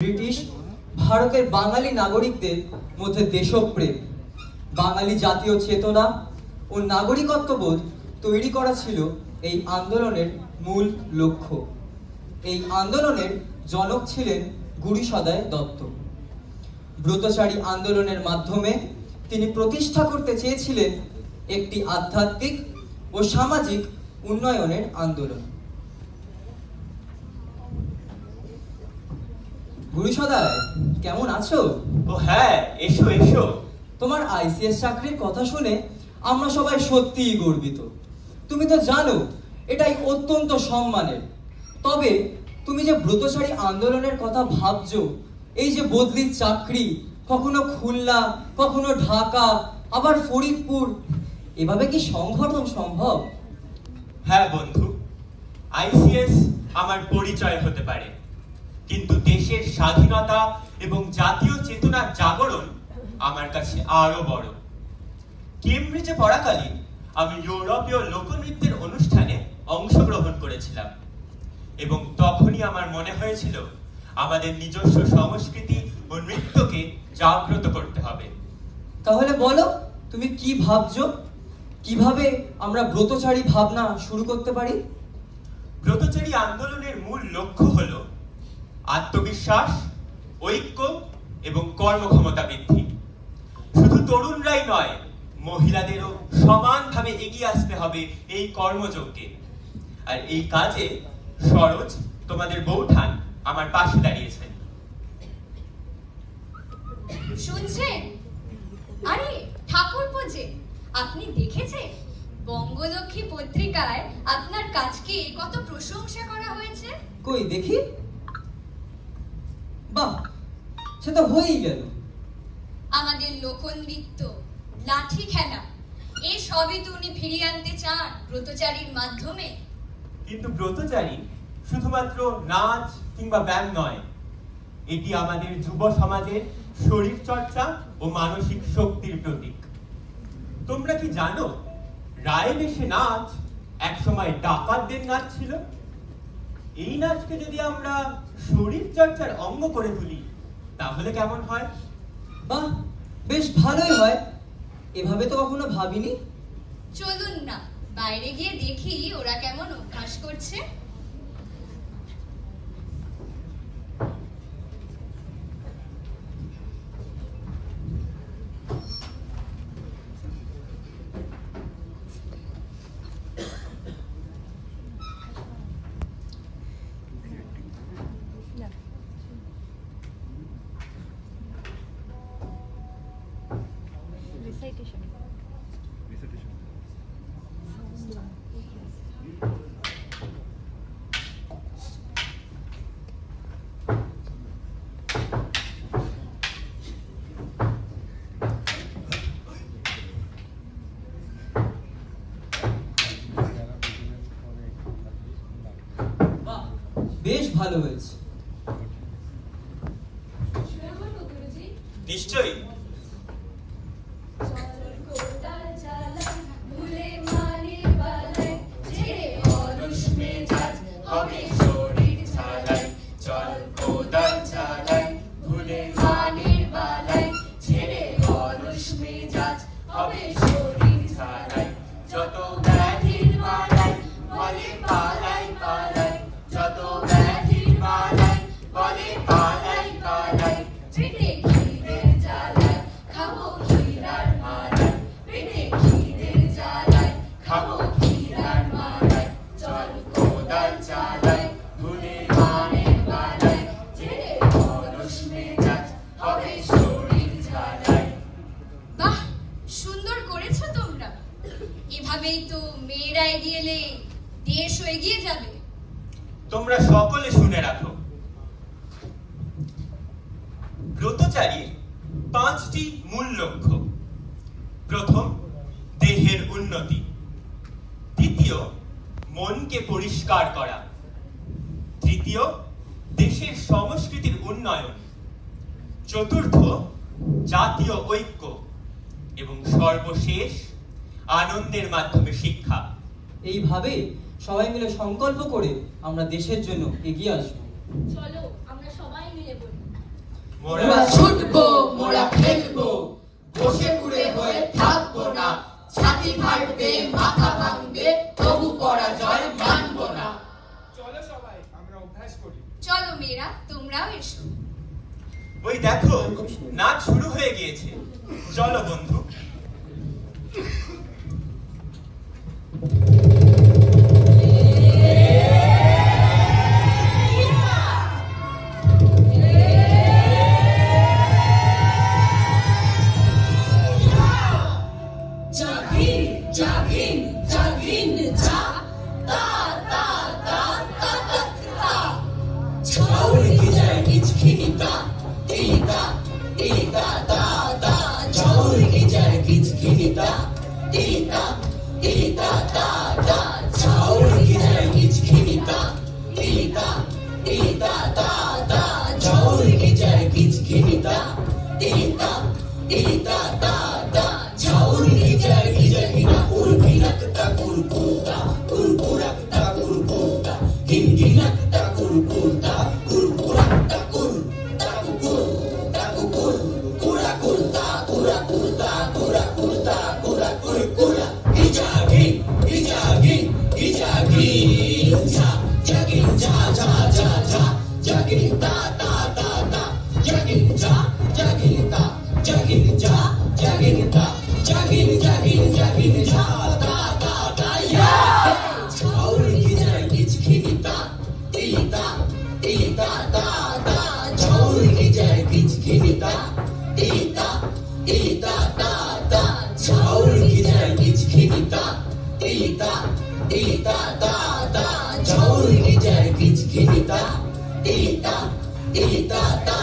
British ভারতের বাঙালি নাগরিকদের মধ্যে দেশপ্রেম, বাঙালি জাতীয় চেতনা ও নাগরিকত্ববোধ তৈরি করা ছিল এই আন্দোলনের মূল লক্ষ্য। এই আন্দোলনের জনক ছিলেন গুরুসদয় দত্ত। ব্রতচারী আন্দোলনের মাধ্যমে তিনি প্রতিষ্ঠা করতে চেয়েছিলেন একটি আধ্যাত্মিক ও সামাজিক উন্নয়নের আন্দোলন। গুরুসদয়, কেমন আছো? ও হ্যাঁ, এসো এসো। তোমার আইসিএস চাকরির কথা শুনে আমরা সবাই সত্যিই গর্বিত। তুমি তো জানো এটাই অত্যন্ত সম্মানের। তবে তুমি যে ব্রতচারী আন্দোলনের কথা ভাবছো, এই যে বদলির চাকরি, কখনো খুলনা, কখনো ঢাকা, আবার ফরিদপুর, এভাবে কি সংগঠন সম্ভব? হ্যাঁ বন্ধু, আইসিএস আমার পরিচয় হতে পারে, কিন্তু দেশের স্বাধীনতা এবং জাতীয় চেতনার জাগরণ আমার কাছে আরো বড়। কেমব্রিজে পড়াকালীন আমি ইউরোপীয় লোকনৃত্যের অনুষ্ঠানে অংশগ্রহণ করেছিলাম এবং তখনই আমার মনে হয়েছিল আমাদের নিজস্ব সংস্কৃতি ও নৃত্যকে জাগ্রত করতে হবে। তাহলে বলো, তুমি কি ভাবছো? কিভাবে আমরা ব্রতচারী ভাবনা শুরু করতে পারি? ব্রতচারী আন্দোলনের মূল লক্ষ্য হলো আত্মবিশ্বাস, ঐক্য এবং কর্মক্ষমতা বৃদ্ধি। শুধু তরুণরাই নয়, মহিলাদেরও সমানভাবে এগিয়ে আসতে হবে এই কর্মযজ্ঞে। আর এই কাজে সরোজ, তোমাদের বৌঠান, আমার পাশে দাঁড়িয়েছেন। শুনছেন? আরে ঠাকুরপো যে, আপনি দেখেছেন বঙ্গলক্ষ্মী পত্রিকায় আপনার কাজকে কত প্রশংসা করা হয়েছে? কই দেখি। বাহ, সে তো হয়েই গেল। আমাদের লোকনৃত্য, লাঠি খেলা, এই সবই তো উনি ফিরিয়ে আনতে চান ব্রতচারীর মাধ্যমে। কিন্তু ব্রতচারী শুধুমাত্র নাচ কিংবা ব্যায়াম নয়, এটি আমাদের যুব সমাজের শরীর চর্চা ও মানসিক শক্তির প্রতীক। তোমরা কি জানো, রায়বেশে নাচ একসময় ডাকাতদের নাচ ছিল? এই নাচকে যদি আমরা শরীর চর্চার অঙ্গ করে তুলি, তাহলে কেমন হয়? বাহ, বেশ ভালোই হয়। এভাবে তো কখনো ভাবিনি। চলুন না বাইরে গিয়ে দেখি ওরা কেমন অভ্যাস করছে। বেশ ভালো হয়েছে। নিশ্চয়ই। তোমরা সকলে শুনে রাখো, ব্রতচারীর 5টি মূল লক্ষ্য। প্রথম, দেহের উন্নতি। দ্বিতীয়, মনকে পরিষ্কার করা। তৃতীয়, দেশের সংস্কৃতির উন্নয়ন। চতুর্থ, জাতীয় ঐক্য। এবং সর্বশেষ, আনন্দের মাধ্যমে শিক্ষা। এইভাবে সবাই মিলে সংকল্প করে আমরা দেশের জন্য এগিয়ে আসবো। চলো আমরা সবাই মিলে বলি। মোরা ছুটবো, মোরা খেলবো, বসে ঘুরে হয়ে থাকবো না, ছাতি ফাটবে, মাথা ভাঙবে, তবু পরাজয় মানবো না। চলো সবাই আমরা অভ্যাস করি। চলো মেয়েরা, তোমরাও এসো। ওই দেখো নাচ শুরু হয়ে গিয়েছে, চলো বন্ধু। জাগিন জাগিন যা তা তা তা তা তা তা ছাউড় কি যায় কিচকিনিতা তিতা তিতা তা তা ছাউড় কি যায় কিচকিনিতা তিতা তিতা তা তা ছাউড় কি যায় কিচকিনিতা তিতা তিতা তা তা ছাউড় কি যায় কিচকিনিতা তিতা তিতা তা তা ছাউড় কি যায় কিচকিনা urginakta kurkuta kurkurakta kurkuta ginginakta kurkuta kurkurakta kurta kukur takukur kurakurta kurakurta kurakurta kurakurkura ijagin ijagin ijagin ja jagin ja ja ja ja jagin ta ta ta ta jagin ja jagin ta jagin ja jagin ta jagin jagin jagin ja ta ta ta ya chaur ki jai kichkinita tita tita ta ta chaur ki jai kichkinita tita tita ta ta chaur ki jai kichkinita tita tita ta ta chaur ki jai kichkinita tita tita ta